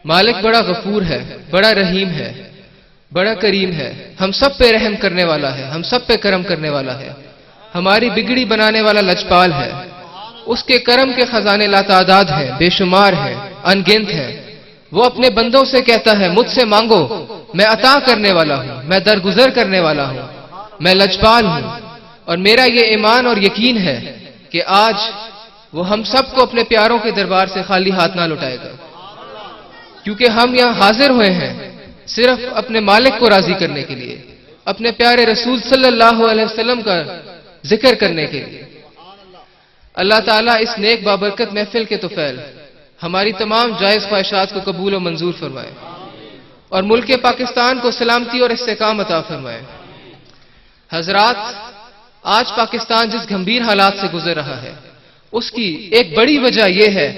مالک بڑا غفور ہے، بڑا رحیم ہے، بڑا کریم ہے، ہم سب پہ رحم کرنے والا ہے، ہم سب پہ کرم کرنے والا ہے، ہماری بگڑی بنانے والا لجپال ہے۔ اس کے کرم کے خزانے لاتعداد ہیں، بے شمار ہیں، ان گنت ہیں۔ وہ اپنے بندوں سے کہتا ہے مجھ سے مانگو، میں عطا کرنے والا ہوں، میں درگزر کرنے والا ہوں، میں لجپال ہوں۔ اور میرا یہ ایمان اور یقین ہے کہ آج وہ ہم سب کو اپنے پیاروں کے دربار سے خالی ہاتھ نہ لوٹائے گا، کیونکہ ہم یہاں حاضر ہوئے ہیں صرف اپنے مالک کو راضی کرنے کے لیے، اپنے پیارے رسول صلی اللہ علیہ وسلم کا ذکر کرنے کے لیے۔ اللہ تعالیٰ اس نیک بابرکت محفل کے طفیل ہماری تمام جائز خواہشات کو قبول و منظور فرمائے اور ملک پاکستان کو سلامتی اور استحکام عطا فرمائے۔ حضرات، آج پاکستان جس گھمبیر حالات سے گزر رہا ہے اس کی ایک بڑی وجہ یہ ہے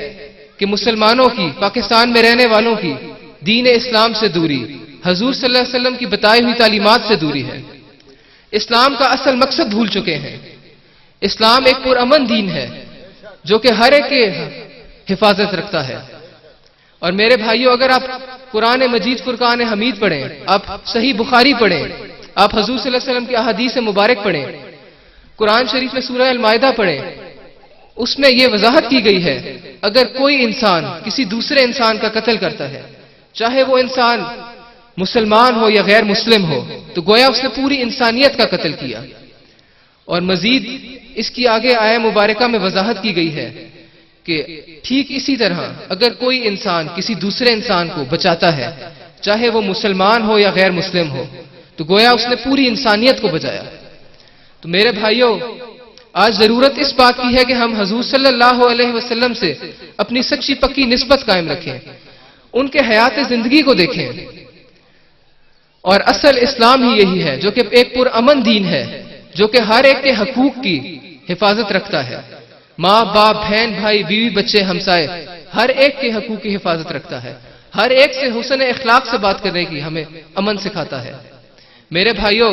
کہ مسلمانوں کی، پاکستان میں رہنے والوں کی دین اسلام سے دوری، حضور صلی اللہ علیہ وسلم کی بتائی ہوئی تعلیمات سے دوری ہے۔ اسلام کا اصل مقصد بھول چکے ہیں۔ اسلام ایک پرامن دین ہے جو کہ ہر ایک کی حفاظت رکھتا ہے۔ اور میرے بھائیوں، اگر آپ قرآن مجید فرقان حمید پڑھیں، آپ صحیح بخاری پڑھیں، آپ حضور صلی اللہ علیہ وسلم کی احادیث مبارک پڑھیں، قرآن شریف میں سورہ المائدہ پڑھیں، اس میں یہ وضاحت کی گئی ہے اگر کوئی انسان کسی دوسرے انسان کا قتل کرتا ہے، چاہے وہ انسان مسلمان ہو یا غیر مسلم ہو، تو گویا اس نے پوری انسانیت کا قتل کیا۔ اور مزید اس کی آگے آیہ مبارکہ میں وضاحت کی گئی ہے کہ ٹھیک اسی طرح اگر کوئی انسان کسی دوسرے انسان کو بچاتا ہے، چاہے وہ مسلمان ہو یا غیر مسلم ہو، تو گویا اس نے پوری انسانیت کو بچایا۔ تو میرے بھائیوں، آج ضرورت اس بات کی ہے کہ ہم حضور صلی اللہ علیہ وسلم سے اپنی سچی پکی نسبت قائم رکھیں، ان کے حیات زندگی کو دیکھیں۔ اور اصل اسلام ہی یہی ہے جو کہ ایک پرامن دین ہے، جو کہ ہر ایک کے حقوق کی حفاظت رکھتا ہے۔ ماں باپ، بہن بھائی، بیوی بچے، ہمسائے، ہر ایک کے حقوق کی حفاظت رکھتا ہے، ہر ایک سے حسن اخلاق سے بات کرنے کی ہمیں امن سکھاتا ہے۔ میرے بھائیوں،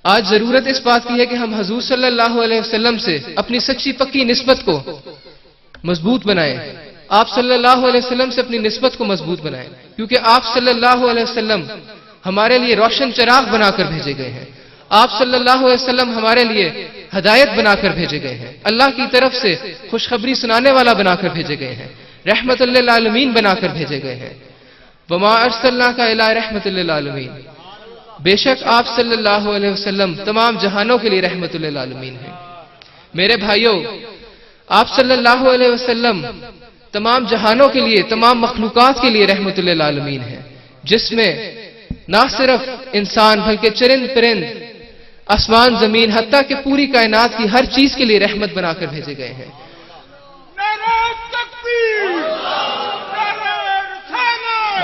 آج ضرورت اس بات کی ہے کہ ہم حضور صلی اللہ علیہ وسلم سے اپنی سچی پکی نسبت کو مضبوط بنائیں، آپ صلی اللہ علیہ وسلم سے اپنی نسبت کو مضبوط بنائیں، کیونکہ آپ صلی اللہ علیہ وسلم ہمارے لیے روشن چراغ بنا کر بھیجے گئے ہیں، آپ صلی اللہ علیہ وسلم ہمارے لیے ہدایت بنا کر بھیجے گئے ہیں، اللہ کی طرف سے خوشخبری سنانے والا بنا کر بھیجے گئے ہیں، رحمت للعالمین بنا کر بھیجے گئے ہیں۔ وما ارسلناک الا رحمت للعالمین، بے شک آپ صلی اللہ علیہ وسلم تمام جہانوں کے لیے رحمت للعالمین ہیں۔ میرے بھائیوں، آپ صلی اللہ علیہ وسلم تمام جہانوں کے لیے، تمام مخلوقات کے لیے رحمت للعالمین ہیں، جس میں نہ صرف انسان بلکہ چرند پرند، آسمان زمین، حتیٰ کہ پوری کائنات کی ہر چیز کے لیے رحمت بنا کر بھیجے گئے ہیں۔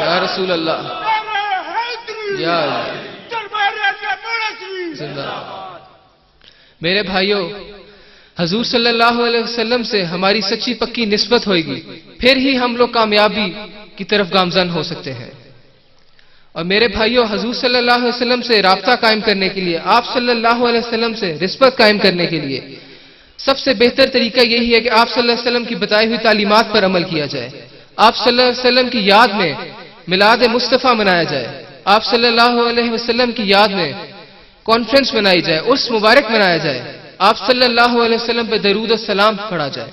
یا رسول اللہ، یا زندہ۔ میرے بھائیوں، حضور صلی اللہ علیہ وسلم سے ہماری سچی پکی نسبت ہوئے گی، پھر ہی ہم لوگ کامیابی کی طرف گامزن ہو سکتے ہیں۔ اور میرے بھائیوں، حضور صلی اللہ علیہ وسلم سے رابطہ قائم کرنے کے لیے، آپ صلی اللہ علیہ وسلم سے نسبت قائم کرنے کے لیے سب سے بہتر طریقہ یہی ہے کہ آپ صلی اللہ علیہ وسلم کی بتائی ہوئی تعلیمات پر عمل کیا جائے، آپ صلی اللہ علیہ وسلم کی یاد میں میلاد مصطفیٰ منایا جائے، آپ صلی اللہ علیہ وسلم کی یاد میں کانفرنس منائی جائے، عرس مبارک منایا جائے، آپ صلی اللہ علیہ وسلم پہ درود و سلام پڑھا جائے۔